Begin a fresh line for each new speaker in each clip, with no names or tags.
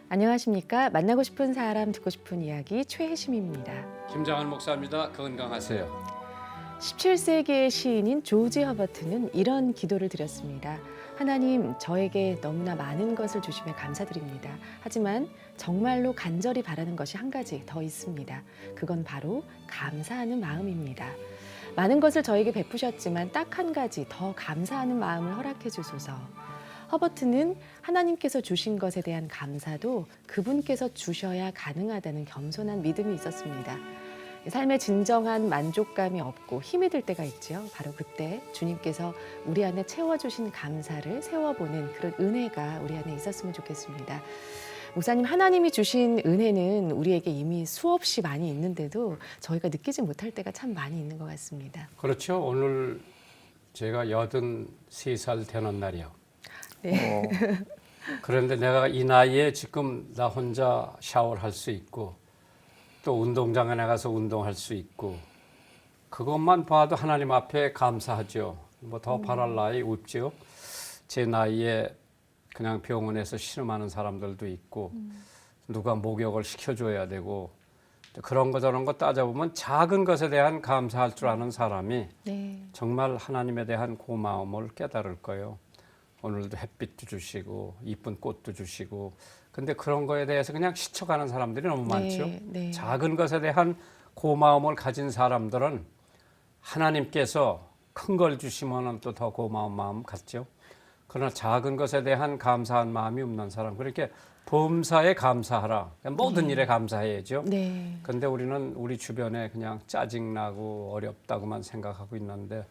안녕하십니까? 만나고 싶은 사람, 듣고 싶은 이야기 최혜심입니다.
김장한 목사입니다. 건강하세요.
17세기의 시인인 조지 허버트는 이런 기도를 드렸습니다. 하나님, 저에게 너무나 많은 것을 주심에 감사드립니다. 하지만 정말로 간절히 바라는 것이 한 가지 더 있습니다. 그건 바로 감사하는 마음입니다. 많은 것을 저에게 베푸셨지만 딱 한 가지 더 감사하는 마음을 허락해 주소서. 허버트는 하나님께서 주신 것에 대한 감사도 그분께서 주셔야 가능하다는 겸손한 믿음이 있었습니다. 삶에 진정한 만족감이 없고 힘이 들 때가 있죠. 바로 그때 주님께서 우리 안에 채워주신 감사를 세워보는 그런 은혜가 우리 안에 있었으면 좋겠습니다. 목사님, 하나님이 주신 은혜는 우리에게 이미 수없이 많이 있는데도 저희가 느끼지 못할 때가 참 많이 있는 것 같습니다.
그렇죠. 오늘 제가 83살 되는 날이요.
네.
그런데 내가 이 나이에 지금 나 혼자 샤워를 할 수 있고 또 운동장에 나가서 운동할 수 있고 그것만 봐도 하나님 앞에 감사하죠. 뭐 더 바랄 나위 없죠. 제 나이에 그냥 병원에서 신음하는 사람들도 있고 누가 목욕을 시켜줘야 되고 그런 거 저런 거 따져보면 작은 것에 대한 감사할 줄 아는 사람이
네.
정말 하나님에 대한 고마움을 깨달을 거예요. 오늘도 햇빛도 주시고 이쁜 꽃도 주시고 근데 그런 거에 대해서 그냥 스쳐가는 사람들이 너무 많죠.
네.
작은 것에 대한 고마움을 가진 사람들은 하나님께서 큰 걸 주시면 또 더 고마운 마음 갖죠. 그러나 작은 것에 대한 감사한 마음이 없는 사람, 그렇게 범사에 감사하라. 모든 일에 감사해야죠.
네.
근데 우리는 우리 주변에 그냥 짜증나고 어렵다고만 생각하고 있는데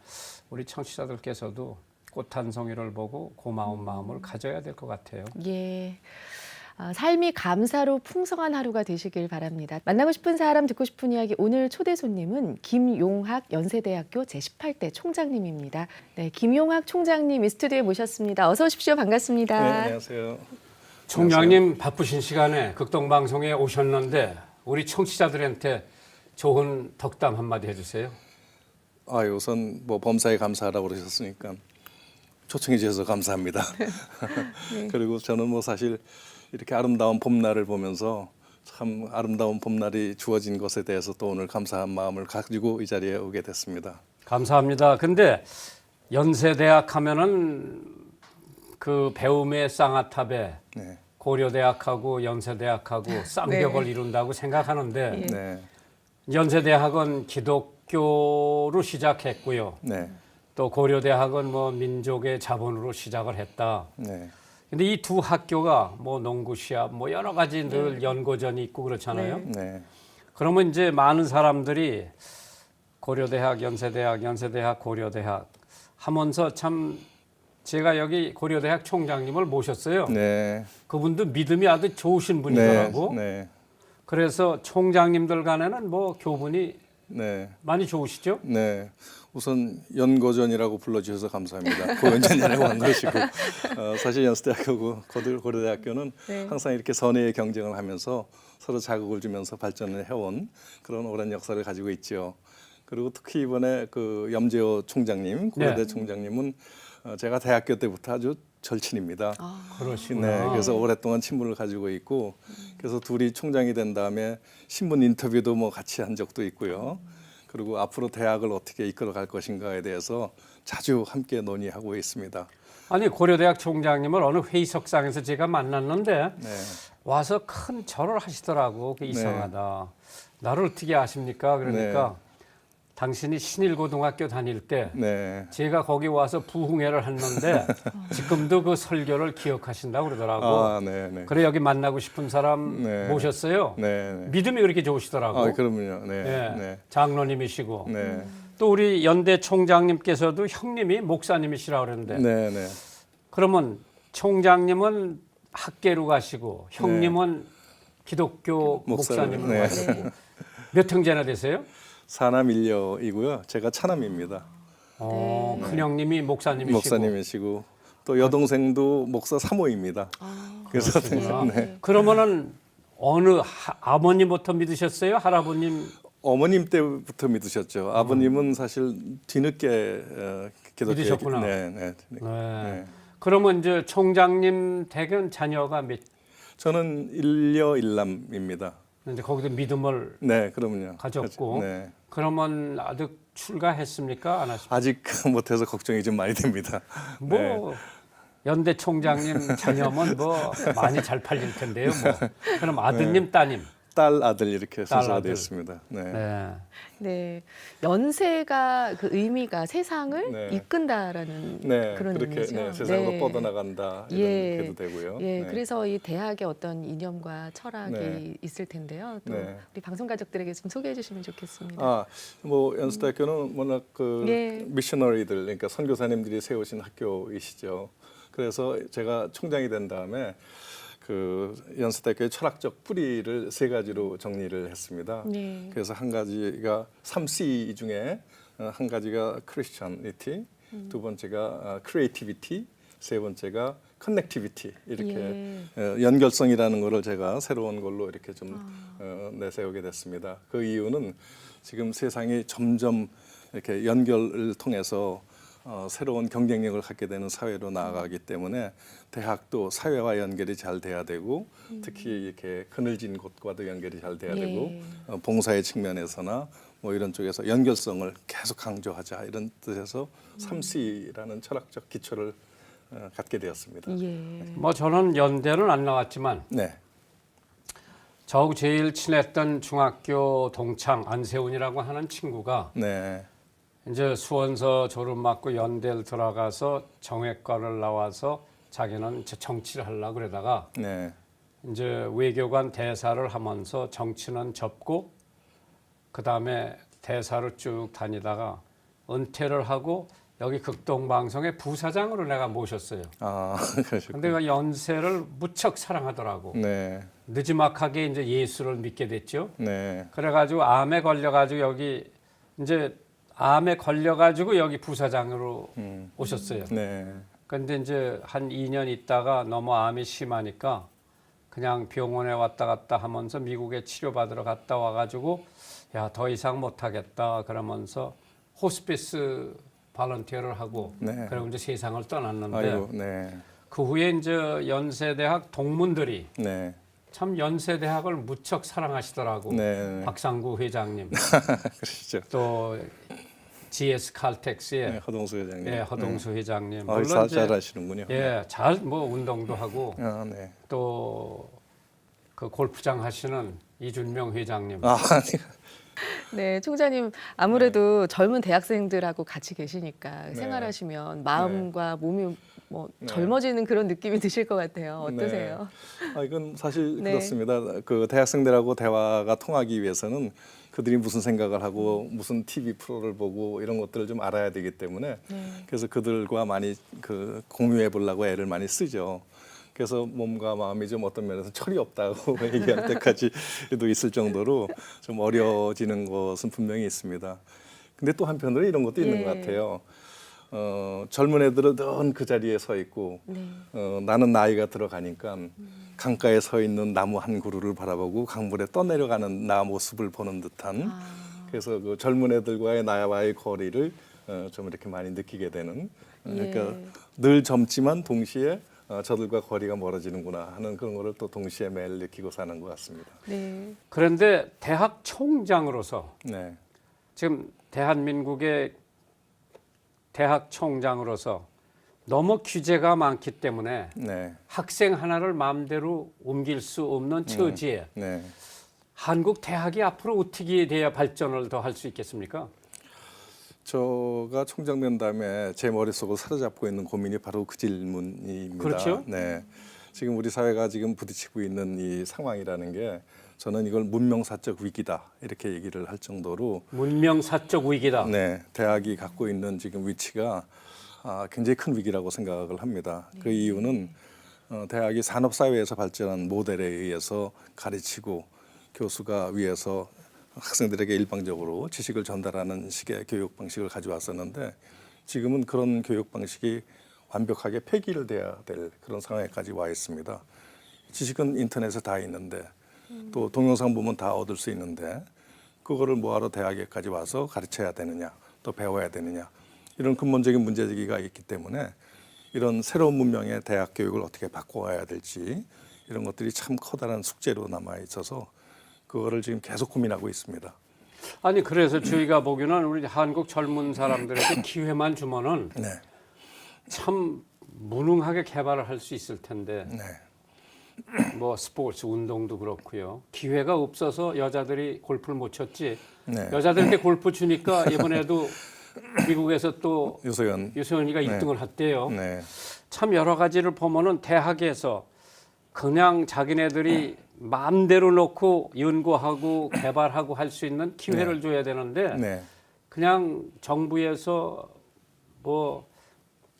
우리 청취자들께서도 꽃 한 송이를 보고 고마운 마음을 가져야 될 것 같아요.
예. 삶이 감사로 풍성한 하루가 되시길 바랍니다. 만나고 싶은 사람, 듣고 싶은 이야기, 오늘 초대 손님은 김용학 연세대학교 제18대 총장님입니다. 네, 김용학 총장님 이 스튜디오에 모셨습니다. 어서 오십시오. 반갑습니다.
네, 안녕하세요.
총장님 바쁘신 시간에 극동방송에 오셨는데 우리 청취자들한테 좋은 덕담 한마디 해주세요.
우선 뭐 범사에 감사하라고 그러셨으니까 초청해 주셔서 감사합니다.
네.
그리고 저는 뭐 사실 이렇게 아름다운 봄날을 보면서 참 아름다운 봄날이 주어진 것에 대해서 또 오늘 감사한 마음을 가지고 이 자리에 오게 됐습니다.
감사합니다. 근데 연세대학 하면은 그 배움의 쌍화탑에
네,
고려대학하고 연세대학하고 쌍벽을 이룬다고 생각하는데
예.
네,
연세대학은 기독교로 시작했고요.
네,
또 고려대학은 뭐 민족의 자본으로 시작을 했다.
네,
근데 이 두 학교가 뭐 농구 시합 뭐 여러 가지 늘 연고전이 있고 그렇잖아요.
네,
그러면 이제 많은 사람들이 고려대학, 연세대학, 고려대학 하면서 참 제가 여기 고려대학 총장님을 모셨어요.
네,
그분도 믿음이 아주 좋으신
네,
분이더라고.
네,
그래서 총장님들 간에는 뭐 교분이
네,
많이 좋으시죠?
네. 우선 연고전이라고 불러주셔서 감사합니다. 고연전이라고 한 것이고 사실 연세대학교고 고려대학교는
네.
항상 이렇게 선의의 경쟁을 하면서 서로 자극을 주면서 발전을 해온 그런 오랜 역사를 가지고 있죠. 그리고 특히 이번에 그 염재호 총장님, 고려대
네.
총장님은 제가 대학교 때부터 아주 절친입니다.
그러시구나.
네, 그래서 오랫동안 친분을 가지고 있고 그래서 둘이 총장이 된 다음에 신문 인터뷰도 뭐 같이 한 적도 있고요. 그리고 앞으로 대학을 어떻게 이끌어갈 것인가에 대해서 자주 함께 논의하고 있습니다.
아니 고려대학 총장님을 어느 회의석상에서 제가 만났는데
네,
와서 큰 절을 하시더라고. 그 이상하다. 나를 어떻게 아십니까? 그러니까 당신이 신일고등학교 다닐 때
네,
제가 거기 와서 부흥회를 했는데 지금도 그 설교를 기억하신다고 그러더라고.
네, 네,
그래 여기 만나고 싶은 사람
네.
모셨어요.
네, 네.
믿음이 그렇게 좋으시더라고.
그럼요. 네,
예,
네,
장로님이시고
네,
또 우리 연대 총장님께서도 형님이 목사님이시라 그러는데
네, 네.
그러면 총장님은 학계로 가시고 형님은 기독교 목사님으로
네.
가시고 몇 형제나 되세요?
사남 일녀이고요. 제가 차남입니다.
큰 형님이 목사님이시고
목사님이시고 또 여동생도 목사 사모입니다. 그래서 네.
그러면은 어느 아버님부터 믿으셨어요? 할아버님?
어머님 때부터 믿으셨죠. 아버님은 사실 뒤늦게 기독교에
믿으셨구나.
네, 네, 네.
네.
네.
그러면 이제 총장님 댁은 자녀가 몇?
저는 일녀일남입니다.
이제 거기도 믿음을
네, 그럼요.
가졌고
네.
그러면 아직 출가했습니까? 안 하십니까?
아직 못해서 걱정이 좀 많이 됩니다.
뭐
네.
연대 총장님 자녀면 뭐 많이 잘 팔릴 텐데요. 뭐. 그럼 아드님, 따님.
딸 아들 이렇게
딸
순서가
아들.
되어 있습니다. 네.
네.
네, 연세가 그 의미가 세상을
네.
이끈다라는
네,
그런
그렇게
의미죠.
네, 세상으로
네.
뻗어나간다 이런
예.
얘기도 되고요.
예,
네.
그래서 이 대학의 어떤 이념과 철학이
네.
있을 텐데요. 또
네.
우리 방송 가족들에게 좀 소개해 주시면 좋겠습니다.
아, 뭐 연수대학교는 워낙 그
예.
미셔너리들, 그러니까 선교사님들이 세우신 학교이시죠. 그래서 제가 총장이 된 다음에 그 연수대학교의 철학적 뿌리를 세 가지로 정리를 했습니다.
네.
그래서 한 가지가 3C 중에 한 가지가 크리스천리티, 두 번째가 크리에이티비티, 세 번째가 커넥티비티 이렇게 연결성이라는 거를 제가 새로운 걸로 이렇게 좀 내세우게 됐습니다. 그 이유는 지금 세상이 점점 이렇게 연결을 통해서 새로운 경쟁력을 갖게 되는 사회로 나아가기 때문에 대학도 사회와 연결이 잘 돼야 되고 특히 이렇게 그늘진 곳과도 연결이 잘 돼야
예.
되고 봉사의 측면에서나 뭐 이런 쪽에서 연결성을 계속 강조하자 이런 뜻에서 3C라는 철학적 기초를 갖게 되었습니다.
예.
뭐 저는 연대는 안 나왔지만
네,
저하고 제일 친했던 중학교 동창 안세훈이라고 하는 친구가
네,
이제 수원서 졸업 맞고 연대를 들어가서 정외과를 나와서 자기는 이제 정치를 하려고 그러다가
네,
이제 외교관 대사를 하면서 정치는 접고 그 다음에 대사를 쭉 다니다가 은퇴를 하고 여기 극동방송의 부사장으로 내가 모셨어요.
아, 그러셨군요.
근데 그 연세를 무척 사랑하더라고.
네,
늦지막하게 이제 예수를 믿게 됐죠.
네,
그래가지고 암에 걸려가지고 여기 이제 암에 걸려가지고 여기 부사장으로 오셨어요.
네,
근데 이제 한 2년 있다가 너무 암이 심하니까 그냥 병원에 왔다 갔다 하면서 미국에 치료받으러 갔다 와가지고 야, 더 이상 못하겠다 그러면서 호스피스 발런티어를 하고
네.
그리고 이제 세상을 떠났는데
아이고, 네,
그 후에 이제 연세대학 동문들이
네,
참 연세대학을 무척 사랑하시더라고.
네,
박상구 회장님
그러시죠.
또 GS 칼텍스의
네, 허동수 회장님.
예, 허동수 회장님.
아,
물론
잘
이제
하시는군요.
예, 잘 뭐 운동도 하고
아, 네.
또 그 골프장 하시는 이준명 회장님.
아, 아니,
네, 총장님 아무래도 젊은 대학생들하고 같이 계시니까 생활하시면 마음과 몸이 뭐 젊어지는 그런 느낌이 드실 것 같아요. 어떠세요?
아, 이건 사실
네.
그렇습니다. 그 대학생들하고 대화가 통하기 위해서는 그들이 무슨 생각을 하고 무슨 TV 프로를 보고 이런 것들을 좀 알아야 되기 때문에 그래서 그들과 많이 그 공유해 보려고 애를 많이 쓰죠. 그래서 몸과 마음이 좀 어떤 면에서 철이 없다고 얘기할 때까지도 있을 정도로 좀 어려워지는 것은 분명히 있습니다. 근데 또 한편으로 이런 것도 있는 것 같아요. 젊은 애들은 늘 그 자리에 서 있고 나는 나이가 들어가니까 강가에 서 있는 나무 한 그루를 바라보고 강물에 떠내려가는 나 모습을 보는 듯한 그래서 그 젊은 애들과의 나와의 거리를 좀 이렇게 많이 느끼게 되는 그러니까 늘 젊지만 동시에 저들과 거리가 멀어지는구나 하는 그런 거를 또 동시에 매일 느끼고 사는 것 같습니다.
네.
그런데 대학 총장으로서
네,
지금 대한민국의 대학 총장으로서 너무 규제가 많기 때문에
네,
학생 하나를 마음대로 옮길 수 없는 처지에
네.
한국 대학이 앞으로 어떻게 돼야 발전을 더 할 수 있겠습니까?
저가 총장 된 다음에 제 머릿속을 사로잡고 있는 고민이 바로 그 질문입니다.
그렇죠?
네. 지금 우리 사회가 지금 부딪히고 있는 이 상황이라는 게 저는 이걸 문명사적 위기다 이렇게 얘기를 할 정도로
문명사적 위기다.
네, 대학이 갖고 있는 지금 위치가 굉장히 큰 위기라고 생각을 합니다. 그 이유는 대학이 산업사회에서 발전한 모델에 의해서 가르치고 교수가 위에서 학생들에게 일방적으로 지식을 전달하는 식의 교육 방식을 가져왔었는데 지금은 그런 교육 방식이 완벽하게 폐기를 돼야 될 그런 상황에까지 와 있습니다. 지식은 인터넷에 다 있는데 또 동영상 보면 다 얻을 수 있는데 그거를 뭐하러 대학에까지 와서 가르쳐야 되느냐 또 배워야 되느냐 이런 근본적인 문제제기가 있기 때문에 이런 새로운 문명의 대학 교육을 어떻게 바꿔야 될지 이런 것들이 참 커다란 숙제로 남아 있어서 그거를 지금 계속 고민하고 있습니다.
아니 그래서 저희가 보기에는 우리 한국 젊은 사람들에게 기회만 주면은
네,
참 무능하게 개발을 할 수 있을 텐데
네,
뭐 스포츠 운동도 그렇고요. 기회가 없어서 여자들이 골프를 못 쳤지.
네.
여자들한테 골프 주니까 이번에도 미국에서 또
유소연.
유소연이가
네.
1등을 했대요.
네,
참 여러 가지를 보면은 대학에서 그냥 자기네들이 마음대로 놓고 연구하고 개발하고 할 수 있는 기회를 줘야 되는데
네,
그냥 정부에서 뭐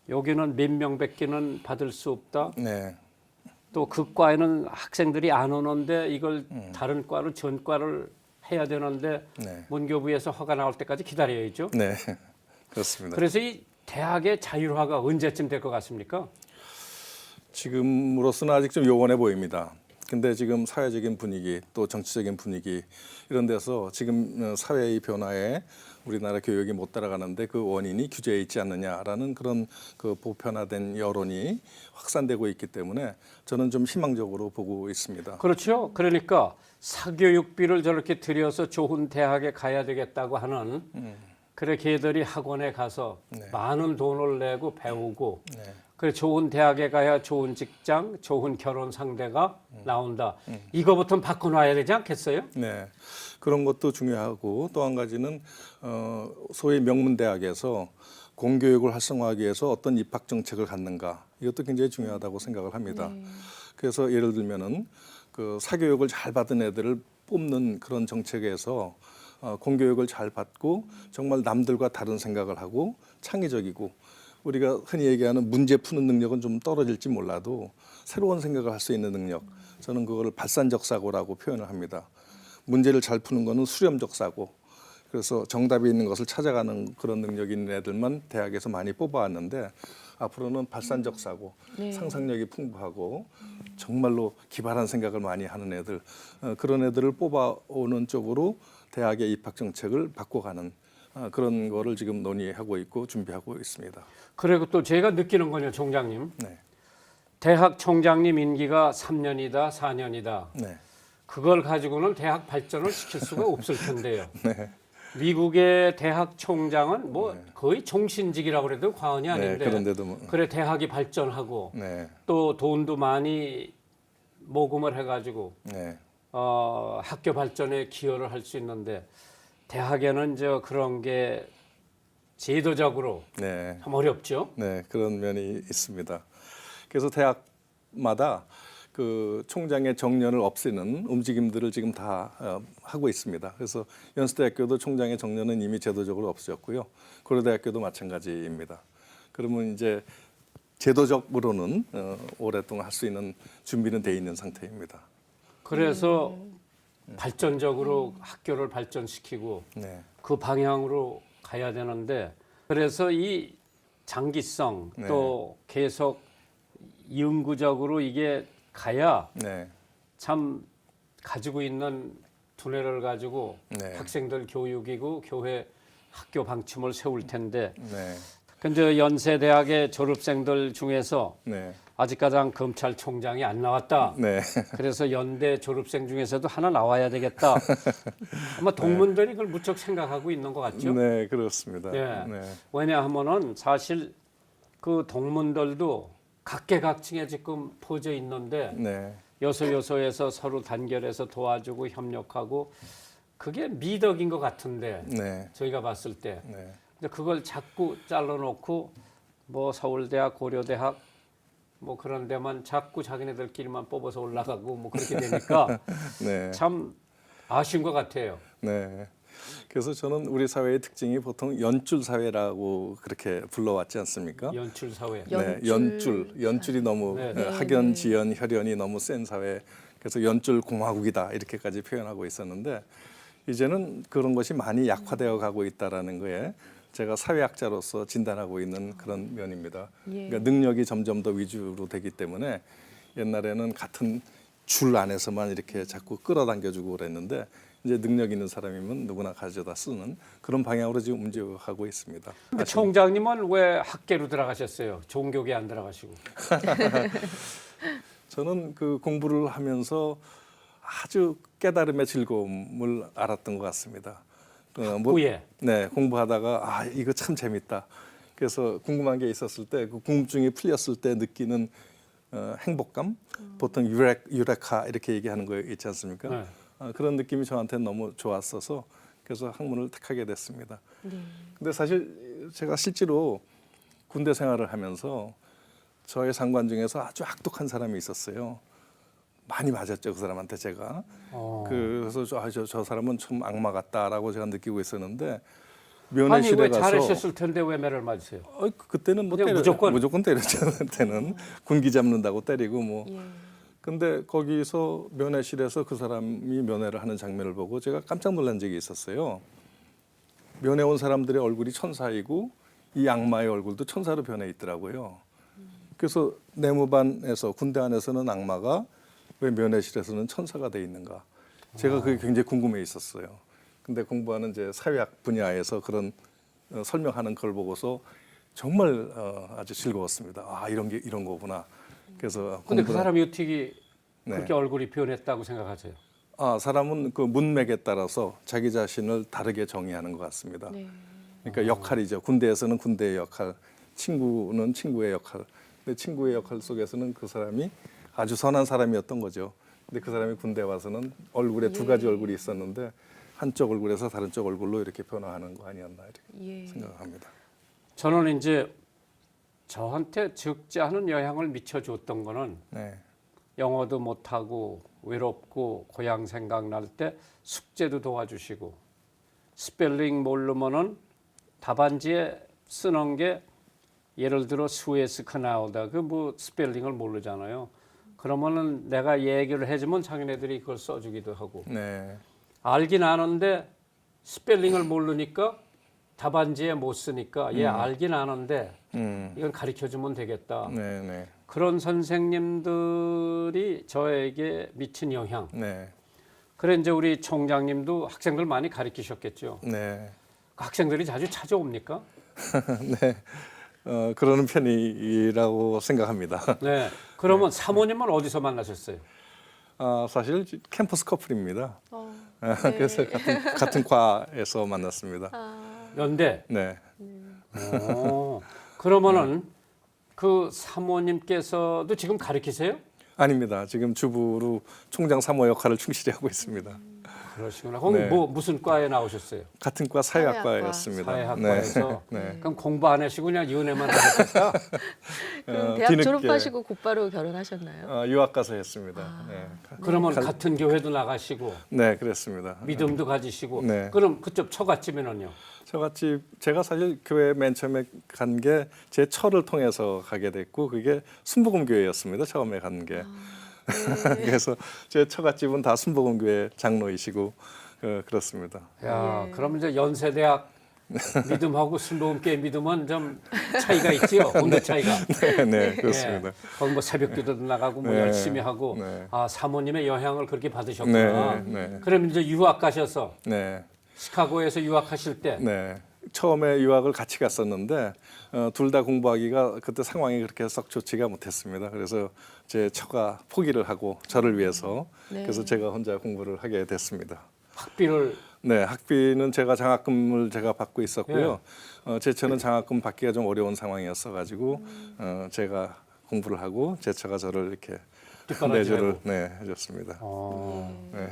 여기는 몇 명밖에는 받을 수 없다.
네,
또 그 과에는 학생들이 안 오는데 이걸 다른 과로 전과를 해야 되는데
네,
문교부에서 허가 나올 때까지 기다려야죠.
네, 그렇습니다.
그래서 이 대학의 자율화가 언제쯤 될 것 같습니까?
지금으로서는 아직 좀 요원해 보입니다. 근데 지금 사회적인 분위기 또 정치적인 분위기 이런 데서 지금 사회의 변화에 우리나라 교육이 못 따라가는데 그 원인이 규제에 있지 않느냐라는 그런 그 보편화된 여론이 확산되고 있기 때문에 저는 좀 희망적으로 보고 있습니다.
그렇죠. 그러니까 사교육비를 저렇게 들여서 좋은 대학에 가야 되겠다고 하는 그래 걔들이 학원에 가서
네.
많은 돈을 내고 배우고
네.
그래 좋은 대학에 가야 좋은 직장, 좋은 결혼 상대가 나온다. 이거부터 바꿔놔야 되지 않겠어요?
네, 그런 것도 중요하고 또 한 가지는 소위 명문대학에서 공교육을 활성화하기 위해서 어떤 입학 정책을 갖는가 이것도 굉장히 중요하다고 생각을 합니다. 그래서 예를 들면은 그 사교육을 잘 받은 애들을 뽑는 그런 정책에서 공교육을 잘 받고 정말 남들과 다른 생각을 하고 창의적이고 우리가 흔히 얘기하는 문제 푸는 능력은 좀 떨어질지 몰라도 새로운 생각을 할 수 있는 능력 저는 그거를 발산적 사고라고 표현을 합니다. 문제를 잘 푸는 거는 수렴적 사고 그래서 정답이 있는 것을 찾아가는 그런 능력이 있는 애들만 대학에서 많이 뽑아왔는데 앞으로는 발산적 사고,
네.
상상력이 풍부하고 정말로 기발한 생각을 많이 하는 애들 그런 애들을 뽑아오는 쪽으로 대학의 입학 정책을 바꿔가는 그런 거를 지금 논의하고 있고 준비하고 있습니다.
그리고 또 제가 느끼는 건요, 총장님.
네,
대학 총장님 임기가 3년이다, 4년이다.
네,
그걸 가지고는 대학 발전을 시킬 수가 없을 텐데요.
네,
미국의 대학 총장은 뭐 거의 종신직이라고 해도 과언이
네.
아닌데
그런데도 뭐,
그래 대학이 발전하고
네,
또 돈도 많이 모금을 해가지고
네,
학교 발전에 기여를 할 수 있는데 대학에는 그런 게 제도적으로
네.
참 어렵죠.
네, 그런 면이 있습니다. 그래서 대학마다 그 총장의 정년을 없애는 움직임들을 지금 다 하고 있습니다. 그래서 연수대학교도 총장의 정년은 이미 제도적으로 없어졌고요. 고려대학교도 마찬가지입니다. 그러면 이제 제도적으로는 오랫동안 할 수 있는 준비는 돼 있는 상태입니다.
그래서 발전적으로 학교를 발전시키고
네,
그 방향으로 가야 되는데 그래서 이 장기성
네.
또 계속 영구적으로 이게 가야
네,
참 가지고 있는 두뇌를 가지고
네.
학생들 교육이고 교회 학교 방침을 세울 텐데
네,
근데 연세대학의 졸업생들 중에서
네,
아직 가장 검찰총장이 안 나왔다.
네,
그래서 연대 졸업생 중에서도 하나 나와야 되겠다. 아마 동문들이 그걸 무척 생각하고 있는 것 같죠.
네, 그렇습니다.
예.
네,
왜냐하면은 사실 그 동문들도 각계각층에 지금 퍼져 있는데
네,
요소요소에서 서로 단결해서 도와주고 협력하고 그게 미덕인 것 같은데
네,
저희가 봤을 때
네,
근데 그걸 자꾸 잘라놓고 뭐 서울대학, 고려대학 뭐 그런 데만 자꾸 자기네들끼리만 뽑아서 올라가고 뭐 그렇게 되니까
네.
참 아쉬운 것 같아요.
네. 그래서 저는 우리 사회의 특징이 보통 연줄 사회라고 그렇게 불러왔지 않습니까?
연출 사회.
네, 연줄이 너무
네.
학연, 지연, 혈연이 너무 센 사회. 그래서 연줄 공화국이다 이렇게까지 표현하고 있었는데 이제는 그런 것이 많이 약화되어 가고 있다라는 거에 제가 사회학자로서 진단하고 있는 그런 면입니다.
예.
그러니까 능력이 점점 더 위주로 되기 때문에 옛날에는 같은 줄 안에서만 이렇게 자꾸 끌어당겨주고 그랬는데 이제 능력 있는 사람이면 누구나 가져다 쓰는 그런 방향으로 지금 움직여가고 있습니다.
그 총장님은 왜 학계로 들어가셨어요? 종교계 안 들어가시고.
저는 그 공부를 하면서 아주 깨달음의 즐거움을 알았던 것 같습니다.
후에
네, 공부하다가 아 이거 참 재밌다. 그래서 궁금한 게 있었을 때 그 궁금증이 풀렸을 때 느끼는 행복감, 보통 유레카 이렇게 얘기하는 거 있지 않습니까?
네.
그런 느낌이 저한테는 너무 좋았어서 그래서 학문을 택하게 됐습니다. 근데 사실 제가 실제로 군대 생활을 하면서 저의 상관 중에서 아주 악독한 사람이 있었어요. 많이 맞았죠, 그 사람한테 제가. 그래서 저 사람은 참 악마 같다라고 제가 느끼고 있었는데
아니
면회실에
왜
가서
잘하셨을 텐데 왜 매를 맞으세요?
그때는 뭐
그냥
무조건 때렸죠. 그때는 군기 잡는다고 때리고 뭐.
예.
근데 거기서 면회실에서 그 사람이 면회를 하는 장면을 보고 제가 깜짝 놀란 적이 있었어요. 면회 온 사람들의 얼굴이 천사이고 이 악마의 얼굴도 천사로 변해 있더라고요. 그래서 내무반에서 군대 안에서는 악마가 왜 면회실에서는 천사가 돼 있는가? 제가 그게 굉장히 궁금해 있었어요. 근데 공부하는 이제 사회학 분야에서 그런 설명하는 걸 보고서 정말 아주 즐거웠습니다. 아 이런 거구나. 그래서
근데 그
공부를-
사람이 어떻게
네.
그렇게 얼굴이 변했다고 생각하세요?
사람은 그 문맥에 따라서 자기 자신을 다르게 정의하는 것 같습니다.
네.
그러니까 역할이죠. 군대에서는 군대의 역할, 친구는 친구의 역할. 근데 친구의 역할 속에서는 그 사람이 아주 선한 사람이었던 거죠. 근데 그 사람이 군대 와서는 얼굴에 두 가지 얼굴이 있었는데 한쪽 얼굴에서 다른 쪽 얼굴로 이렇게 변화하는 거 아니었나 이렇게
예.
생각합니다.
저는 이제 저한테 적지 않은 영향을 미쳐줬던 거는
네,
영어도 못하고 외롭고 고향 생각날 때 숙제도 도와주시고 스펠링 모르면은 답안지에 쓰는 게 예를 들어 스웨스크 나오다 그 뭐 스펠링을 모르잖아요. 그러면은 내가 얘기를 해주면 자기네들이 그걸 써주기도 하고
네,
알긴 아는데 스펠링을 모르니까 답안지에 못 쓰니까 얘 알긴 아는데 이건 가르쳐주면 되겠다.
네, 네,
그런 선생님들이 저에게 미친 영향.
네,
그래 이제 우리 총장님도 학생들 많이 가르치셨겠죠.
네,
그 학생들이 자주 찾아옵니까?
네. 그러는 편이라고 생각합니다.
네. 그러면 사모님은 어디서 만나셨어요?
사실 캠퍼스 커플입니다.
네.
그래서 같은 과에서 만났습니다.
연대.
네.
그러면은 그 사모님께서도 지금 가르치세요?
아닙니다. 지금 주부로 총장 사모 역할을 충실히 하고 있습니다.
그러시구나. 거기
네.
뭐 무슨 과에 나오셨어요?
같은 과 사회학과였습니다.
사회학과에서.
네.
그럼 공부 안 하시고 그냥 연애만 하셨다?
그럼 대학
뒤늦게,
졸업하시고 곧바로 결혼하셨나요?
유학 가서 했습니다. 네.
그러면 같은 교회도 나가시고
네, 그랬습니다.
믿음도 가지시고
네.
그럼 그쪽 처갓집에는요?
저같이 제가 사실 교회 맨 처음에 간 게 제 처를 통해서 가게 됐고 그게 순복음 교회였습니다. 처음에 간 게. 그래서 제 처갓집은 다 순복음 교회 장로이시고 그렇습니다.
야,
예.
그럼 이제 연세대학 믿음하고 순복음교회 믿음은 좀 차이가 있지요. 온도 차이가.
네, 네, 그렇습니다.
예. 거기 뭐 새벽기도도 나가고 뭐
네.
열심히 하고
네.
사모님의 영향을 그렇게 받으셨구나.
네, 네.
그럼 이제 유학 가셔서
네.
시카고에서 유학하실 때
네. 처음에 유학을 같이 갔었는데 둘 다 공부하기가 그때 상황이 그렇게 썩 좋지가 못했습니다. 그래서 제 처가 포기를 하고 저를 위해서
네.
그래서 제가 혼자 공부를 하게 됐습니다.
학비를
네, 학비는 제가 장학금을 제가 받고 있었고요. 제 처는 장학금 받기가 좀 어려운 상황이었어 가지고 제가 공부를 하고 제 처가 저를 이렇게 내조를 해줬습니다. 네,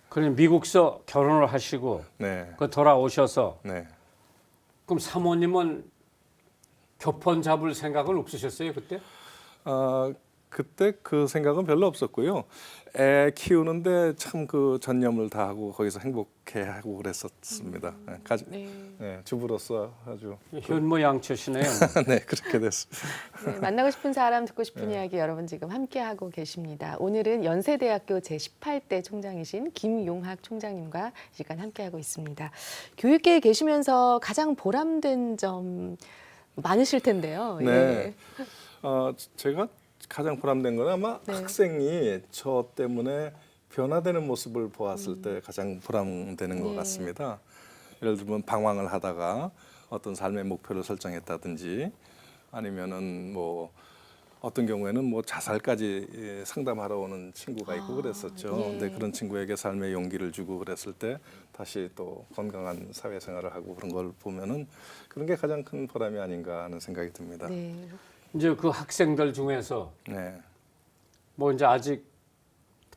그럼 미국서 결혼을 하시고
네,
그 돌아오셔서
네.
그럼 사모님은 교폰 잡을 생각은 없으셨어요 그때?
그때 그 생각은 별로 없었고요. 애 키우는데 참 그 전념을 다하고 거기서 행복해하고 그랬었습니다. 네, 주부로서 아주
현모양처시네요.
네 그렇게 됐습니다.
네, 만나고 싶은 사람 듣고 싶은 이야기 여러분 지금 함께하고 계십니다. 오늘은 연세대학교 제18대 총장이신 김용학 총장님과 이 시간 함께하고 있습니다. 교육계에 계시면서 가장 보람된 점 많으실 텐데요.
네. 제가 가장 보람된 건 아마
네.
학생이 저 때문에 변화되는 모습을 보았을 때 가장 보람되는 것
네.
같습니다. 예를 들면 방황을 하다가 어떤 삶의 목표를 설정했다든지 아니면은 뭐 어떤 경우에는 뭐 자살까지 상담하러 오는 친구가 있고 그랬었죠.
예.
근데 그런 친구에게 삶의 용기를 주고 그랬을 때 다시 또 건강한 사회생활을 하고 그런 걸 보면은 그런 게 가장 큰 보람이 아닌가 하는 생각이 듭니다.
네.
이제 그 학생들 중에서
네.
뭐 이제 아직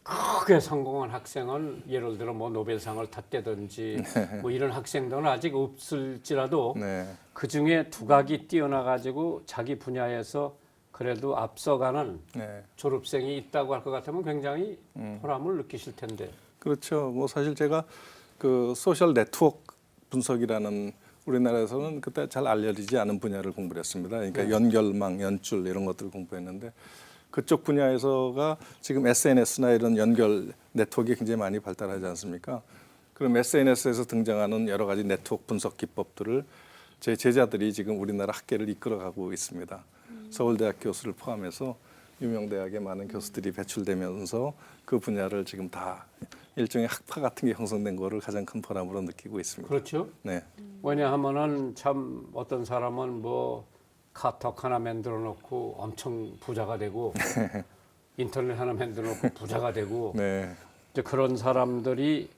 크게 성공한 학생은 예를 들어 뭐 노벨상을 탔다든지 뭐 이런 학생들은 아직 없을지라도
네.
그 중에 두각이 뛰어나 가지고 자기 분야에서 그래도 앞서가는
네.
졸업생이 있다고 할 것 같으면 굉장히 보람을 느끼실 텐데.
그렇죠. 뭐 사실 제가 그 소셜 네트워크 분석이라는 우리나라에서는 그때 잘 알려지지 않은 분야를 공부를 했습니다. 그러니까 연결망, 연줄 이런 것들을 공부했는데 그쪽 분야에서가 지금 SNS나 이런 연결 네트워크가 굉장히 많이 발달하지 않습니까? 그럼 SNS에서 등장하는 여러 가지 네트워크 분석 기법들을 제 제자들이 지금 우리나라 학계를 이끌어가고 있습니다. 서울대학 교수를 포함해서 유명 대학의 많은 교수들이 배출되면서 그 분야를 지금 다 일종의 학파 같은 게 형성된 거를 가장 큰 보람으로 느끼고 있습니다.
그렇죠.
네.
왜냐하면은 참 어떤 사람은 뭐 카톡 하나 만들어 놓고 엄청 부자가 되고 인터넷 하나 만들어 놓고 부자가 되고
네.
이제 그런 사람들이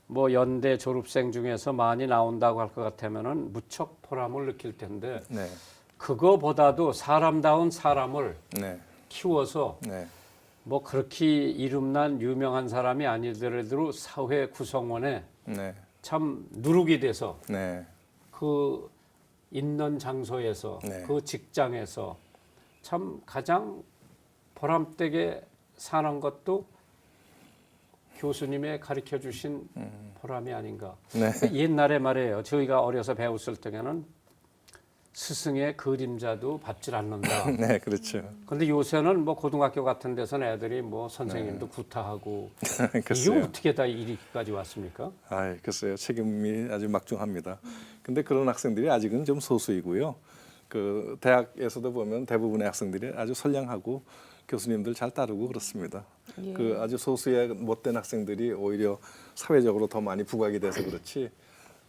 뭐 연대 졸업생 중에서 많이 나온다고 할 것 같으면은 무척 보람을 느낄 텐데
네.
그거보다도 사람다운 사람을
네.
키워서
네.
뭐 그렇게 이름난 유명한 사람이 아니더라도 사회 구성원에
네.
참 누룩이 돼서
네.
그 있는 장소에서
네.
그 직장에서 참 가장 보람되게 사는 것도 교수님의 가르쳐 주신 보람이 아닌가.
네.
옛날에 말이에요. 저희가 어려서 배웠을 때에는 스승의 그림자도 밟질 않는다.
네, 그렇죠.
근데 요새는 뭐 고등학교 같은 데서는 애들이 뭐 선생님도 구타하고 이게
글쎄요.
어떻게 다 이리까지 왔습니까?
아, 글쎄요. 책임이 아주 막중합니다. 근데 그런 학생들이 아직은 좀 소수이고요. 그 대학에서도 보면 대부분의 학생들이 아주 선량하고 교수님들 잘 따르고 그렇습니다.
예.
그 아주 소수의 못된 학생들이 오히려 사회적으로 더 많이 부각이 돼서 그렇지.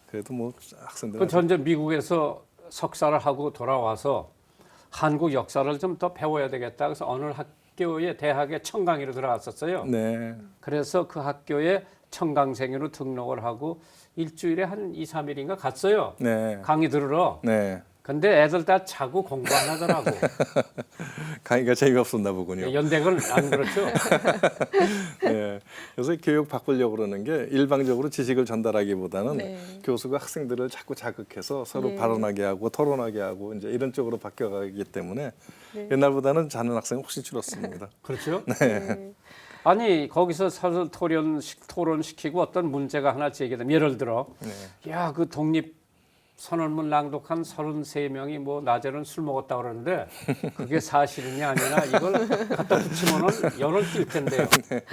그래도 뭐 학생들은
그 전제 미국에서 석사를 하고 돌아와서 한국 역사를 좀 더 배워야 되겠다. 그래서 어느 학교에 대학에 청강의로 들어갔었어요.
네.
그래서 그 학교에 청강생으로 등록을 하고 일주일에 한 2, 3일인가 갔어요.
네.
강의 들으러.
네.
근데 애들 다 자고 공부 안 하더라고.
강의가 재미없었나 보군요.
연대는 안 그렇죠?
네. 그래서 교육 바꾸려고 그러는 게 일방적으로 지식을 전달하기보다는
네.
교수가 학생들을 자꾸 자극해서 서로
네.
발언하게 하고 토론하게 하고 이제 이런 쪽으로 바뀌어가기 때문에
네.
옛날보다는 자는 학생이 훨씬 줄었습니다.
그렇죠?
네.
아니 거기서 서로 토론시키고 어떤 문제가 하나 제기되면 예를 들어
네.
야 그 독립 선언문 낭독한 33명이 뭐 낮에는 술 먹었다 그러는데 그게 사실이냐 아니냐 이걸 갖다 붙이면은 연을 띌 텐데요.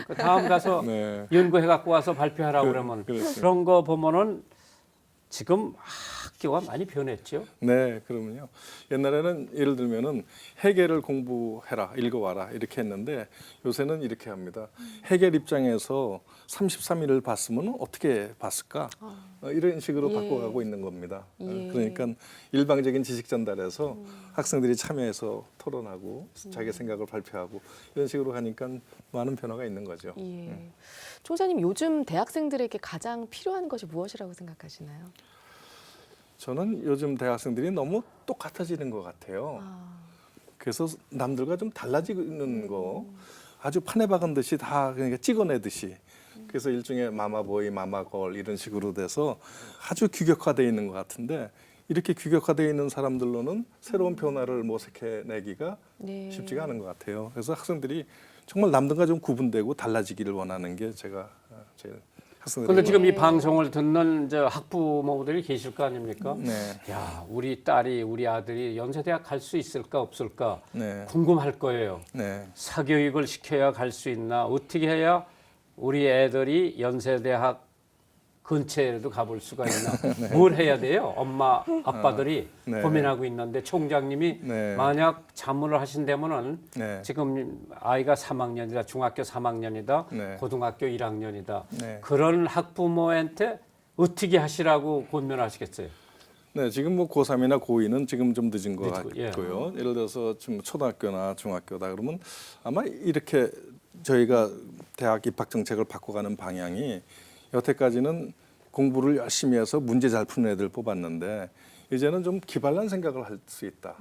그 다음 가서
네.
연구해 갖고 와서 발표하라고 그러면
그렇죠.
그런 거 보면은 지금 학교가 많이 변했죠.
네, 그러면요. 옛날에는 예를 들면은 해겔을 공부해라, 읽어와라 이렇게 했는데 요새는 이렇게 합니다. 해겔 입장에서 33일을 봤으면 어떻게 봤을까? 이런 식으로
예.
바꿔가고 있는 겁니다.
예.
그러니까 일방적인 지식 전달에서 학생들이 참여해서 토론하고 자기 생각을 발표하고 이런 식으로 하니까 많은 변화가 있는 거죠.
예. 총장님 요즘 대학생들에게 가장 필요한 것이 무엇이라고 생각하시나요?
저는 요즘 대학생들이 너무 똑같아지는 것 같아요. 그래서 남들과 좀 달라지는 거 아주 판에 박은 듯이 다 그러니까 찍어내듯이 그래서 일종의 마마보이, 마마걸 이런 식으로 돼서 아주 규격화되어 있는 것 같은데 이렇게 규격화되어 있는 사람들로는 새로운 변화를 모색해내기가
네.
쉽지가 않은 것 같아요. 그래서 학생들이 정말 남들과 좀 구분되고 달라지기를 원하는 게 제가 제일 학생들이
근데 지금 이
네.
방송을 듣는 저 학부모들이 계실 거 아닙니까?
네,
야, 우리 딸이 우리 아들이 연세대학 갈 수 있을까 없을까
네,
궁금할 거예요.
네,
사교육을 시켜야 갈 수 있나? 어떻게 해야 우리 애들이 연세대학 근처에라도 가볼 수가 있나? 뭘 해야 돼요? 엄마, 아빠들이
네.
고민하고 있는데 총장님이
네.
만약 자문을 하신다면은
네.
지금 아이가 3학년이다, 중학교 3학년이다,
네.
고등학교 1학년이다.
네.
그런 학부모한테 어떻게 하시라고 권면하시겠어요?
네, 지금 뭐 고3이나 고2는 지금 좀 늦은 것
늦고, 예.
같고요. 예를 들어서 지금 초등학교나 중학교다 그러면 아마 이렇게 저희가 대학 입학 정책을 바꿔가는 방향이 여태까지는 공부를 열심히 해서 문제 잘 푸는 애들 뽑았는데 이제는 좀 기발한 생각을 할 수 있다.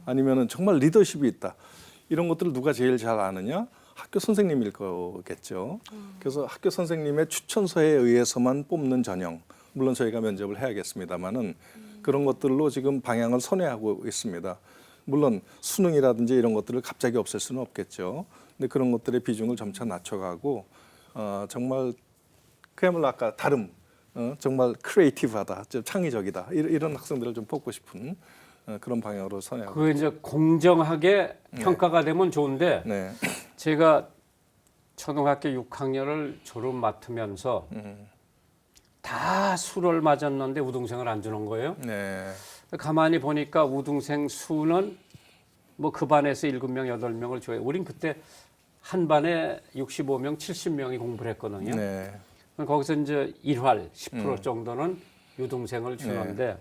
아니면은 정말 리더십이 있다. 이런 것들을 누가 제일 잘 아느냐? 학교 선생님일 거겠죠. 그래서 학교 선생님의 추천서에 의해서만 뽑는 전형. 물론 저희가 면접을 해야겠습니다만은 그런 것들로 지금 방향을 선회하고 있습니다. 물론 수능이라든지 이런 것들을 갑자기 없앨 수는 없겠죠. 근데 그런 것들의 비중을 점차 낮춰가고 정말 그야말로 아까 다름, 정말 크리에이티브하다, 좀 창의적이다 이런 학생들을 좀 뽑고 싶은 그런 방향으로 선회하고.
그 이제 공정하게 평가가 되면 좋은데
네.
제가 초등학교 6학년을 졸업 맡으면서 다 수를 맞았는데 우등생을 안 주는 거예요.
네.
가만히 보니까 우등생 수는 뭐 그 반에서 7명, 8명을 줘요. 우린 그때 한 반에 65명, 70명이 공부를 했거든요.
네.
거기서 이제 1활 10% 정도는 유등생을 주는데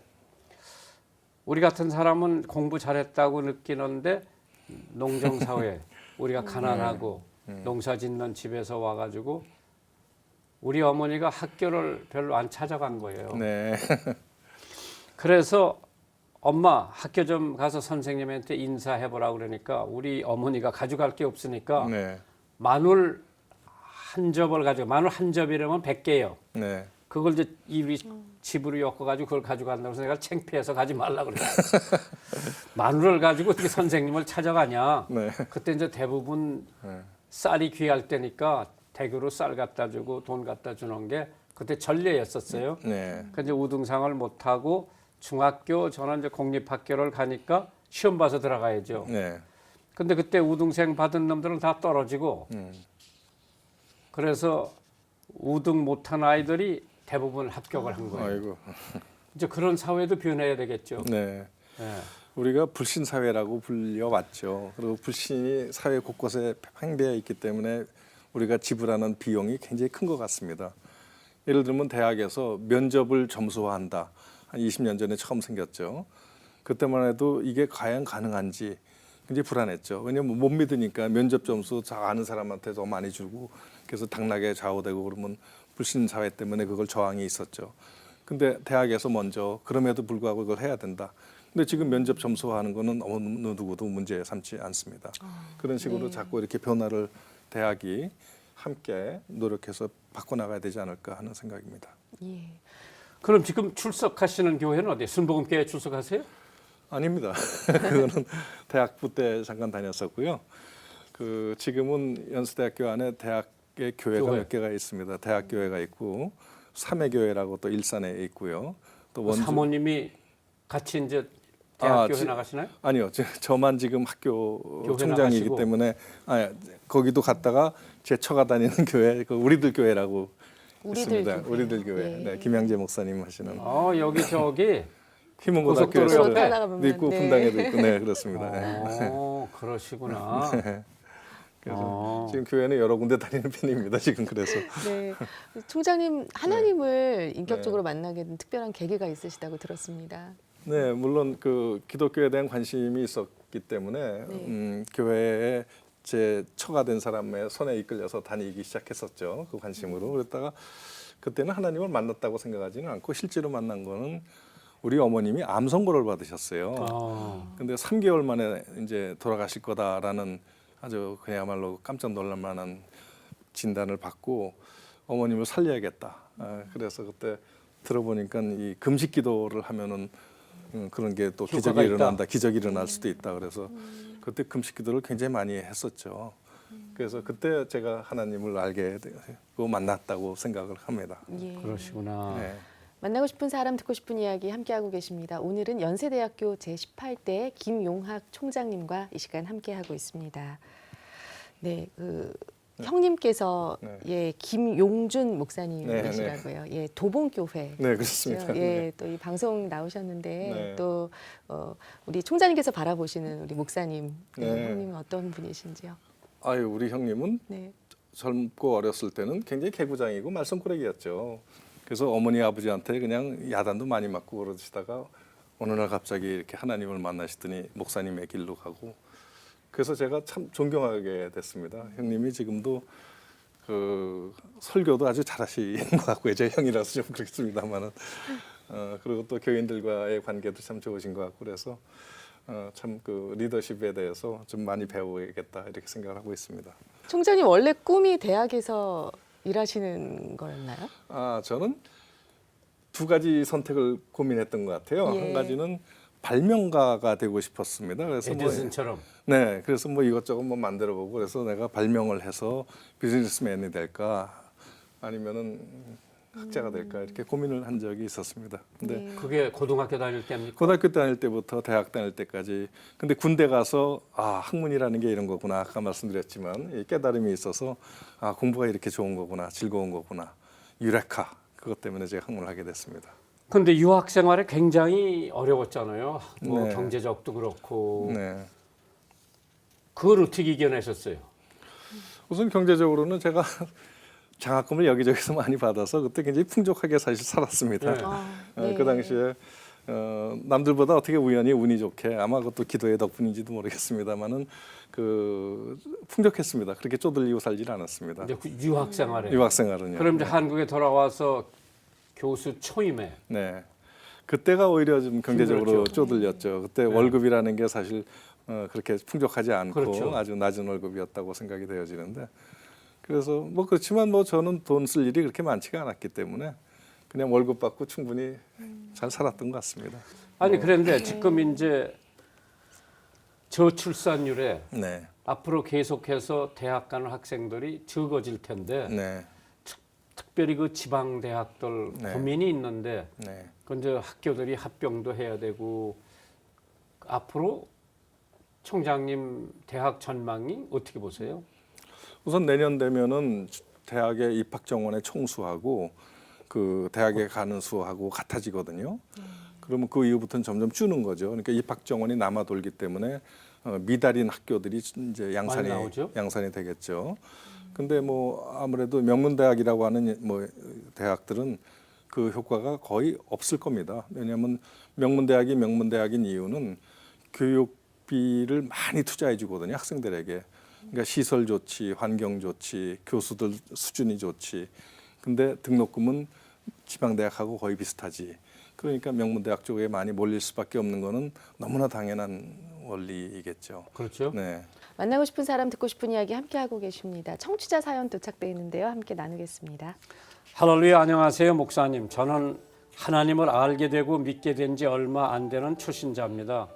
우리 같은 사람은 공부 잘했다고 느끼는데 농정사회 우리가 가난하고 농사 짓는 집에서 와가지고 우리 어머니가 학교를 별로 안 찾아간 거예요.
네.
그래서 엄마 학교 좀 가서 선생님한테 인사해보라 그러니까 우리 어머니가 가져갈 게 없으니까
네.
마늘 한 접을 가지고 마늘 한 접이라면 100개예요.
네.
그걸 이제 이 집으로 엮어가지고 그걸 가져간다고 해서 내가 창피해서 가지 말라 그랬어요. 마늘을 가지고 어떻게 선생님을 찾아가냐.
네.
그때 이제 대부분
네.
쌀이 귀할 때니까 대교로 쌀 갖다 주고 돈 갖다 주는 게 그때 전례였었어요.
네.
그 이제 우등상을 못 하고 중학교 저는 이제 공립학교를 가니까 시험 봐서 들어가야죠.
네.
근데 그때 우등생 받은 놈들은 다 떨어지고 그래서 우등 못한 아이들이 대부분 합격을 한 거예요.
아이고.
이제 그런 사회도 변해야 되겠죠.
네.
예.
우리가 불신 사회라고 불려왔죠. 그리고 불신이 사회 곳곳에 팽배해 있기 때문에 우리가 지불하는 비용이 굉장히 큰 것 같습니다. 예를 들면 대학에서 면접을 점수화한다. 한 20년 전에 처음 생겼죠. 그때만 해도 이게 과연 가능한지 굉장히 불안했죠. 왜냐하면 못 믿으니까 면접 점수 잘 아는 사람한테 더 많이 주고 그래서 당락에 좌우되고 그러면 불신 사회 때문에 그걸 저항이 있었죠. 근데 대학에서 먼저 그럼에도 불구하고 이걸 해야 된다. 근데 지금 면접 점수화하는 거는 어느 누구도 문제 삼지 않습니다. 그런 식으로
네.
자꾸 이렇게 변화를 대학이 함께 노력해서 바꿔나가야 되지 않을까 하는 생각입니다.
예.
그럼 지금 출석하시는 교회는 어디예요? 순복음교회 출석하세요?
아닙니다. 그거는 대학부 때 잠깐 다녔었고요. 그 지금은 연수대학교 안에 대학의 교회가
교회.
몇 개가 있습니다. 대학교회가 있고 삼회교회라고 또 일산에 있고요. 또 원주
사모님이 같이 이제 대학교회
지-
나가시나요?
아니요, 저만 지금 학교
교회
총장이기
나가시고.
때문에 거기도 갔다가 제 처가 다니는 교회, 그 우리들 교회라고
우리들
있습니다.
교회요.
우리들 교회.
예.
네, 김양재 목사님 하시는
여기 저기
휘문고등학교에서
고속도로 옆에
따라가보면,
있고
네.
분당에도 있고, 네 그렇습니다.
그러시구나.
그래서 지금 교회는 여러 군데 다니는 편입니다. 지금 그래서.
네. 총장님 하나님을
네.
인격적으로 만나게 된 특별한 계기가 있으시다고 들었습니다.
네, 물론 그 기독교에 대한 관심이 있었기 때문에
네.
교회에 제 처가 된 사람의 손에 이끌려서 다니기 시작했었죠. 그 관심으로. 그랬다가 그때는 하나님을 만났다고 생각하지는 않고 실제로 만난 거는 우리 어머님이 암 선고를 받으셨어요. 근데 3개월 만에 이제 돌아가실 거다라는 아주 그야말로 깜짝 놀랄 만한 진단을 받고 어머님을 살려야겠다. 그래서 그때 들어보니까 이 금식 기도를 하면은 그런 게 또 기적이
효과가 있다.
일어난다. 기적이 일어날 수도 있다. 그래서 그때 금식 기도를 굉장히 많이 했었죠. 그래서 그때 제가 하나님을 알게 되고 만났다고 생각을 합니다.
예.
그러시구나.
네.
만나고 싶은 사람 듣고 싶은 이야기 함께하고 계십니다. 오늘은 연세대학교 제18대 김용학 총장님과 이 시간 함께하고 있습니다. 네, 형님께서
네.
예 김용준 목사님이시라고요. 예, 도봉교회.
네, 그렇습니다.
예, 또 이 방송 나오셨는데
네.
또 우리 총장님께서 바라보시는 우리 목사님,
네.
형님은 어떤 분이신지요?
아유, 우리 형님은
네,
젊고 어렸을 때는 굉장히 개구장이고 말썽꾸러기였죠. 그래서 어머니 아버지한테 그냥 야단도 많이 맞고 그러시다가 어느 날 갑자기 이렇게 하나님을 만나시더니 목사님의 길로 가고 그래서 제가 참 존경하게 됐습니다. 형님이 지금도 그 설교도 아주 잘하시는 것 같고요. 제 형이라서 좀 그렇습니다만은 그리고 또 교인들과의 관계도 참 좋으신 것 같고 그래서 참 그 리더십에 대해서 좀 많이 배워야겠다 이렇게 생각을 하고 있습니다.
총장님 원래 꿈이 대학에서 일하시는 거였나요?
저는 두 가지 선택을 고민했던 것 같아요.
예.
한 가지는 발명가가 되고 싶었습니다. 그래서
에디슨처럼.
네, 그래서 뭐 이것저것 뭐 만들어보고 그래서 내가 발명을 해서 비즈니스맨이 될까 아니면은 학자가 될까 이렇게 고민을 한 적이 있었습니다. 근데
네.
그게 고등학교 다닐 때입니까?
고등학교 다닐 때부터 대학 다닐 때까지 근데 군대 가서 학문이라는 게 이런 거구나 아까 말씀드렸지만 이 깨달음이 있어서 공부가 이렇게 좋은 거구나 즐거운 거구나 유레카 그것 때문에 제가 학문을 하게 됐습니다.
근데 유학 생활이 굉장히 어려웠잖아요. 뭐
네.
경제적도 그렇고.
네.
그걸 어떻게 이겨내셨어요?
우선 경제적으로는 제가 장학금을 여기저기서 많이 받아서 그때 굉장히 풍족하게 사실 살았습니다.
네.
네.
그 당시에 남들보다 어떻게 우연히 운이 좋게 아마 그것도 기도의 덕분인지도 모르겠습니다만은 그 풍족했습니다. 그렇게 쪼들리고 살지는 않았습니다.
이제 그 유학 생활에.
유학 생활은요.
그럼 이제 한국에 돌아와서 교수 초임에.
네. 그때가 오히려 좀 경제적으로
힘들었죠.
쪼들렸죠. 그때
네.
월급이라는 게 사실 그렇게 풍족하지 않고
그렇죠.
아주 낮은 월급이었다고 생각이 되어지는데 그래서 뭐 그렇지만 뭐 저는 돈 쓸 일이 그렇게 많지가 않았기 때문에 그냥 월급 받고 충분히 잘 살았던 것 같습니다.
아니 그런데 지금 이제 저출산율에
네,
앞으로 계속해서 대학 가는 학생들이 적어질 텐데
네,
특별히 그 지방 대학들
네.
고민이 있는데
네.
그 이제 학교들이 합병도 해야 되고 앞으로 총장님 대학 전망이 어떻게 보세요?
우선 내년 되면은 대학의 입학 정원의 총수하고 그 대학에 가는 수하고 같아지거든요. 그러면 그 이후부터는 점점 주는 거죠. 그러니까 입학 정원이 남아 돌기 때문에 미달인 학교들이 이제
많이 나오죠?
양산이 되겠죠. 근데 뭐 아무래도 명문대학이라고 하는 뭐 대학들은 그 효과가 거의 없을 겁니다. 왜냐하면 명문대학인 이유는 교육비를 많이 투자해 주거든요. 학생들에게. 그러니까 시설 좋지, 환경 좋지, 교수들 수준이 좋지. 근데 등록금은 지방대학하고 거의 비슷하지. 그러니까 명문대학 쪽에 많이 몰릴 수밖에 없는 거는 너무나 당연한 원리이겠죠.
그렇죠.
네.
만나고 싶은 사람 듣고 싶은 이야기 함께 하고 계십니다. 청취자 사연 도착돼 있는데요. 함께 나누겠습니다.
할렐루야 안녕하세요 목사님. 저는 하나님을 알게 되고 믿게 된 지 얼마 안 되는 초신자입니다.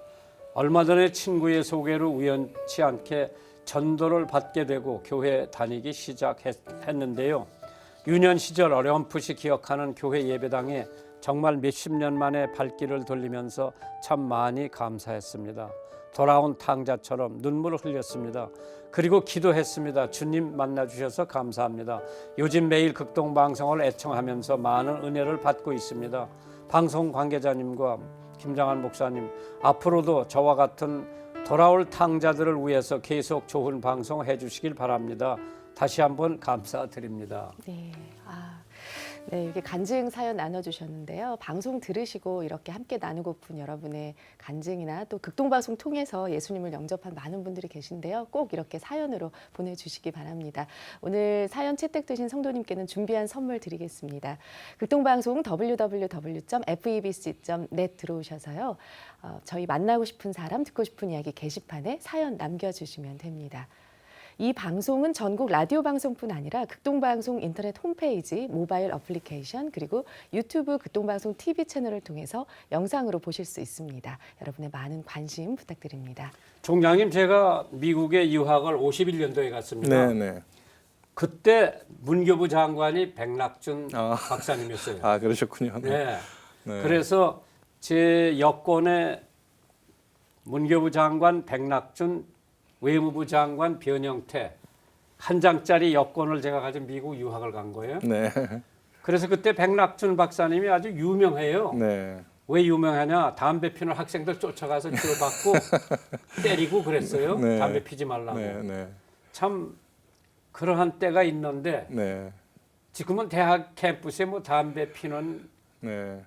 얼마 전에 친구의 소개로 우연치 않게 전도를 받게 되고 교회 다니기 시작했는데요. 유년 시절 어렴풋이 기억하는 교회 예배당에 정말 몇십 년 만에 발길을 돌리면서 참 많이 감사했습니다. 돌아온 탕자처럼 눈물을 흘렸습니다. 그리고 기도했습니다. 주님 만나주셔서 감사합니다. 요즘 매일 극동방송을 애청하면서 많은 은혜를 받고 있습니다. 방송 관계자님과 김장한 목사님, 앞으로도 저와 같은 돌아올 탕자들을 위해서 계속 좋은 방송 해주시길 바랍니다. 다시 한번 감사드립니다.
네, 네, 이렇게 간증 사연 나눠주셨는데요. 방송 들으시고 이렇게 함께 나누고픈 여러분의 간증이나 또 극동방송 통해서 예수님을 영접한 많은 분들이 계신데요. 꼭 이렇게 사연으로 보내주시기 바랍니다. 오늘 사연 채택되신 성도님께는 준비한 선물 드리겠습니다. 극동방송 www.febc.net 들어오셔서요. 저희 만나고 싶은 사람, 듣고 싶은 이야기 게시판에 사연 남겨주시면 됩니다. 이 방송은 전국 라디오 방송뿐 아니라 극동방송 인터넷 홈페이지, 모바일 어플리케이션, 그리고 유튜브 극동방송 TV 채널을 통해서 영상으로 보실 수 있습니다. 여러분의 많은 관심 부탁드립니다.
총장님, 제가 미국에 유학을 51년도에 갔습니다.
네.
그때 문교부 장관이 백낙준 박사님이었어요.
그러셨군요.
네.
네.
그래서 제 여권에 문교부 장관 백낙준, 외무부 장관 변형태 한 장짜리 여권을 제가 가지고 미국 유학을 간 거예요.
네.
그래서 그때 백낙준 박사님이 아주 유명해요.
네.
왜 유명하냐? 담배 피는 학생들 쫓아가서 들어받고 때리고 그랬어요.
네.
담배 피지 말라고.
네.
참 그러한 때가 있는데
네.
지금은 대학 캠퍼스에 뭐 담배 피는
네.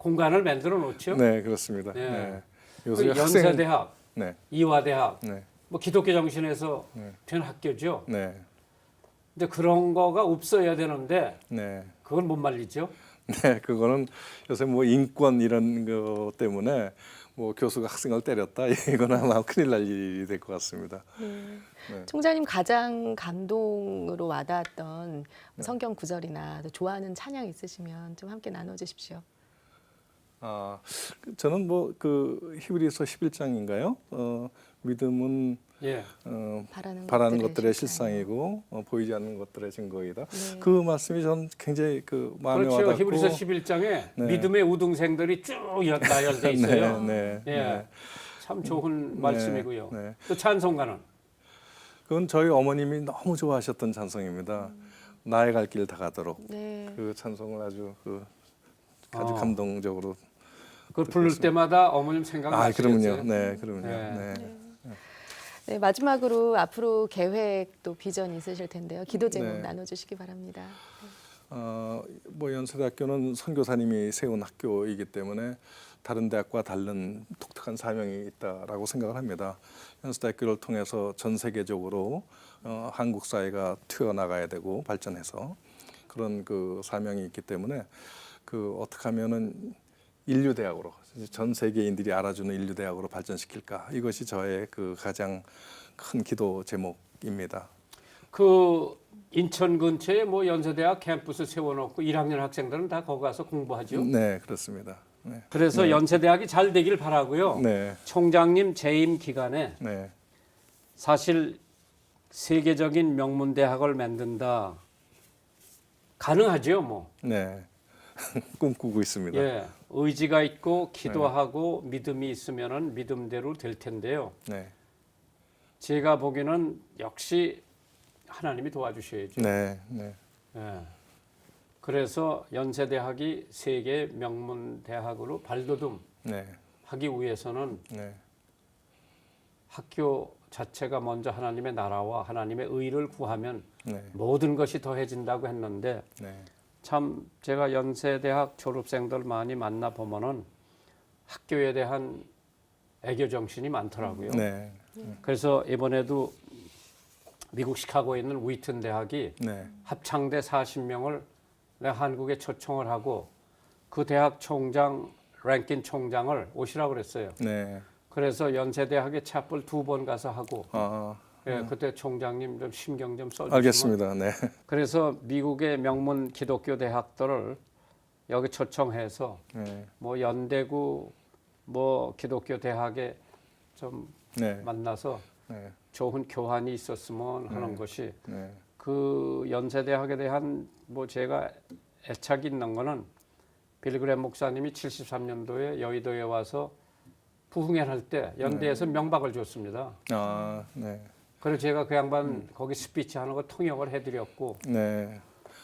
공간을 만들어 놓죠.
네, 그렇습니다.
네.
네.
그
요새
연세대학,
네,
이화대학,
네,
뭐 기독교 정신에서
네.
된 학교죠.
네,
근데 그런 거가 없어야 되는데
네.
그건 못 말리죠.
네, 그거는 요새 뭐 인권 이런 거 때문에 뭐 교수가 학생을 때렸다 이거는 아마 큰일 날 일이 될 것 같습니다. 네.
총장님 가장 감동으로 와닿았던 성경 구절이나 또 좋아하는 찬양 있으시면 좀 함께 나눠주십시오.
아, 저는 뭐 그 히브리서 11장인가요? 믿음은
예.
바라는 것들의 실상이고 보이지 않는 것들의 증거이다.
네.
그 말씀이 전 굉장히 그 마음에
그렇죠.
와닿고
히브리서 11장에
네.
믿음의 우등생들이 쭉 나열돼 있어요.
네, 네,
예.
네.
참 좋은 말씀이고요.
네.
또 찬송가는
그건 저희 어머님이 너무 좋아하셨던 찬송입니다. 나의 갈 길 다 가도록.
네.
그 찬송을 아주
아.
감동적으로.
그걸 부를 때마다 어머님
아,
생각나시겠어요?
그러면요. 네, 그러면요.
네.
네.
네, 마지막으로 앞으로 계획 또 비전 있으실 텐데요. 기도 제목
네.
나눠주시기 바랍니다.
뭐 연세대학교는 선교사님이 세운 학교이기 때문에 다른 대학과 다른 독특한 사명이 있다라고 생각을 합니다. 연세대학교를 통해서 전 세계적으로 한국 사회가 튀어나가야 되고 발전해서 그런 그 사명이 있기 때문에 그 어떻게 하면은 인류 대학으로 전 세계인들이 알아주는 인류 대학으로 발전시킬까 이것이 저의 그 가장 큰 기도 제목입니다.
그 인천 근처에 뭐 연세대학 캠퍼스 세워놓고 1학년 학생들은 다 거기 가서 공부하죠.
네, 그렇습니다. 네.
그래서 연세대학이 잘 되길 바라고요.
네,
총장님 재임 기간에
네,
사실 세계적인 명문 대학을 만든다 가능하죠, 뭐.
네. 꿈꾸고 있습니다.
예, 의지가 있고 기도하고 믿음이 있으면은 믿음대로 될 텐데요.
네,
제가 보기에는 역시 하나님이 도와주셔야죠.
네, 네,
예. 그래서 연세대학이 세계 명문 대학으로 발돋움하기
네,
위해서는
네,
학교 자체가 먼저 하나님의 나라와 하나님의 의를 구하면
네,
모든 것이 더해진다고 했는데
네,
참 제가 연세대학 졸업생들 많이 만나 보면은 학교에 대한 애교 정신이 많더라고요.
네,
그래서 이번에도 미국 시카고에 있는 위튼 대학이
네,
합창대 40명을 한국에 초청을 하고 그 대학 총장 랭킨 총장을 오시라고 그랬어요.
네.
그래서 연세대학에 차플 2번 가서 하고
아,
예, 그때 총장님 좀 신경 좀 써주시면
알겠습니다. 네,
그래서 미국의 명문 기독교 대학들을 여기 초청해서
네,
뭐 연대구 뭐 기독교 대학에 좀
네,
만나서
네,
좋은 교환이 있었으면 하는 것이
네,
그 연세대학에 대한 뭐 제가 애착이 있는 거는 빌그램 목사님이 73년도에 여의도에 와서 부흥회할 때 연대에서 명박을 줬습니다.
아, 네,
그래서 제가 그 양반 거기 스피치 하는 거 통역을 해드렸고
네.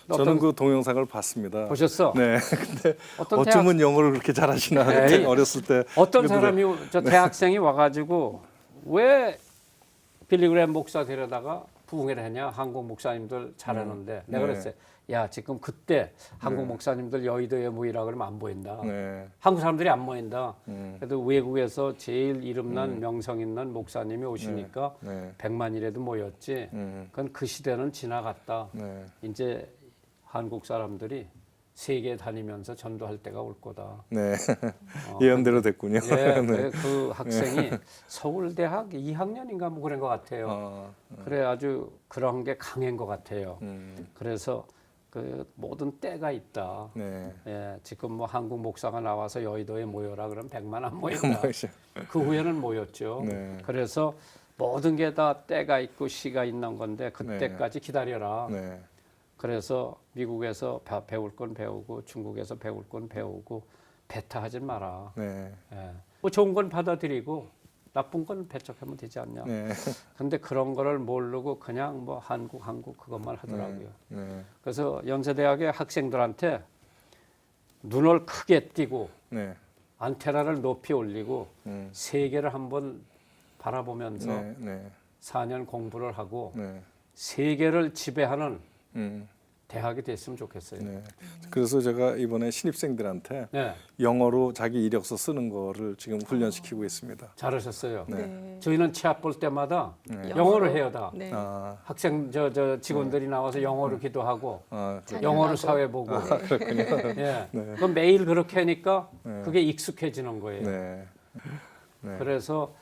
어떤-
저는 그 동영상을 봤습니다.
보셨어?
네, 근데
어떤
어쩌면 영어를 그렇게 잘하시나
에이,
어렸을 때
어떤
그래도
사람이 저 대학생이 와가지고 왜 빌리그램 목사 데려다가 부흥회를 하냐? 한국 목사님들 잘하는데 내가
네.
그랬어요. 야 지금 그때 한국 목사님들 여의도에 모이라 그러면 안 보인다.
네,
한국 사람들이 안 모인다. 그래도 외국에서 제일 이름난 명성 있는 목사님이 오시니까
네,
100만이라도 모였지. 그건 그 시대는 지나갔다.
네,
이제 한국 사람들이 세계 다니면서 전도할 때가 올 거다.
네. 예언대로 됐군요.
예,
네.
그 학생이 서울대학 2학년인가 뭐 그런 것 같아요. 그래 아주 그런 게 강한 것 같아요. 그래서 그 모든 때가 있다.
네.
예, 지금 뭐 한국 목사가 나와서 여의도에 모여라 그러면 100만 안 모인다.
뭐죠?
그 후에는 모였죠.
네.
그래서 모든 게 다 때가 있고 시가 있는 건데 그때까지 기다려라.
네,
그래서 미국에서 배울 건 배우고 중국에서 배울 건 배우고 배타하지 마라.
네,
예. 뭐 좋은 건 받아들이고 나쁜 건 배척하면 되지 않냐.
네,
근데 그런 거를 모르고 그냥 뭐 한국 그것만 하더라고요.
네,
그래서 연세대학의 학생들한테 눈을 크게 띄고
네,
안테나를 높이 올리고 세계를 한번 바라보면서
네,
4년 공부를 하고
네,
세계를 지배하는 대학이 됐으면 좋겠어요.
네. 그래서 제가 이번에 신입생들한테
네,
영어로 자기 이력서 쓰는 거를 지금 훈련시키고 있습니다.
잘하셨어요.
네.
저희는 취업 볼 때마다
네.
영어로 해요 다.
네.
아,
학생 저 직원들이 나와서 영어로 기도하고
찬양하고.
영어로 사회 보고. 예. 그럼 매일 그렇게 하니까 그게 익숙해지는 거예요.
네. 네.
그래서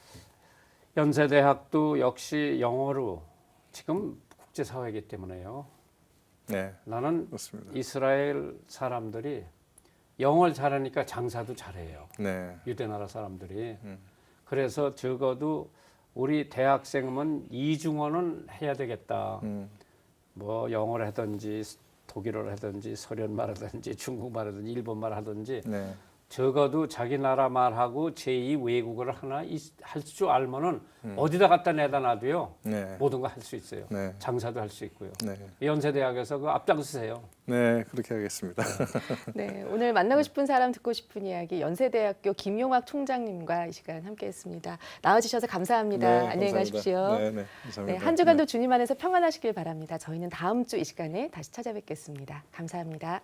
연세대학도 역시 영어로 지금 국제사회이기 때문에요.
네.
나는
그렇습니다.
이스라엘 사람들이 영어를 잘하니까 장사도 잘해요.
네.
유대나라 사람들이. 그래서 적어도 우리 대학생은 이중어는 해야 되겠다. 뭐 영어를 하든지 독일어를 하든지 소련말 하든지 중국말 하든지 일본말 하든지
네.
적어도 자기 나라 말하고 제2 외국어를 하나 할 줄 알면은 어디다 갖다 내다 놔도요.
네.
모든 거 할 수 있어요.
네.
장사도 할 수 있고요.
네.
연세대학에서 그 앞장서세요.
네, 그렇게 하겠습니다.
네, 오늘 만나고 싶은 사람 듣고 싶은 이야기 연세대학교 김용학 총장님과 이 시간 함께했습니다. 나와주셔서 감사합니다.
네,
안녕히
감사합니다.
가십시오.
네, 네, 감사합니다.
네, 한 주간도 주님 안에서 평안하시길 바랍니다. 저희는 다음 주 이 시간에 다시 찾아뵙겠습니다. 감사합니다.